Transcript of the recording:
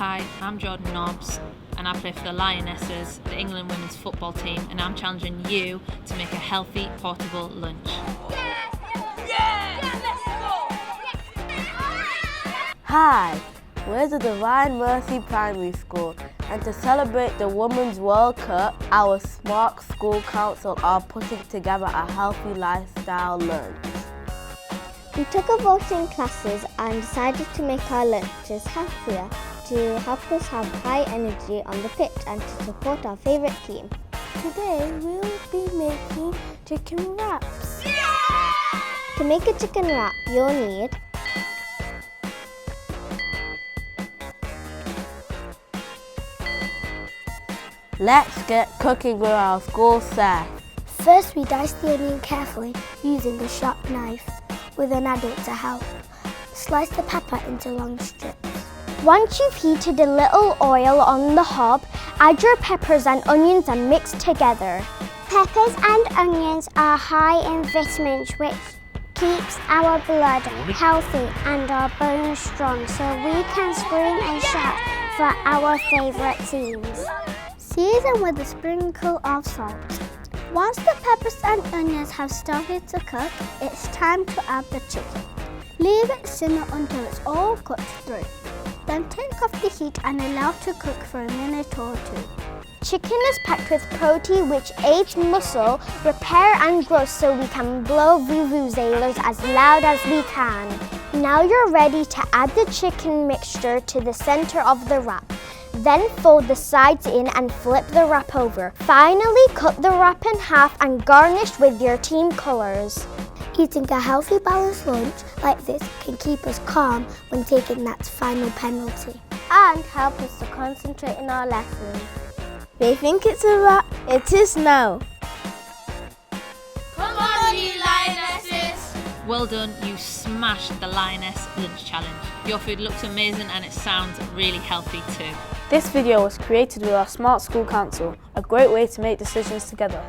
Hi, I'm Jordan Nobbs and I play for the Lionesses, the England women's football team, and I'm challenging you to make a healthy, portable lunch. Hi, we're the Divine Mercy Primary School, and to celebrate the Women's World Cup, our Smart School Council are putting together a healthy lifestyle lunch. We took a vote in classes and decided to make our lunches healthier to help us have high energy on the pitch and to support our favourite team. Today we'll be making chicken wraps. To make a chicken wrap, you'll need Let's get cooking with our school chef. First, we dice the onion carefully using a sharp knife with an adult to help. Slice the pepper into long strips. Once you've heated a little oil on the hob, add your peppers and onions and mix together. Peppers and onions are high in vitamins which keeps our blood healthy and our bones strong so we can scream and shout for our favourite teams. Season with a sprinkle of salt. Once the peppers and onions have started to cook, it's time to add the chicken. Leave it simmer until it's all cooked through. Then take off the heat and allow it to cook for a minute or two. Chicken is packed with protein which aids muscle repair and growth so we can blow vuvuzelas as loud as we can. Now you're ready to add the chicken mixture to the center of the wrap. Then fold the sides in and flip the wrap over. Finally, cut the wrap in half and garnish with your team colours. Eating a healthy, balanced lunch like this can keep us calm when taking that final penalty and help us to concentrate in our lessons. They think it's a wrap, it is now. Come on, you Lionesses! Well done, you smashed the Lioness Lunch Challenge. Your food looks amazing and it sounds really healthy too. This video was created with our Smart School Council, a great way to make decisions together.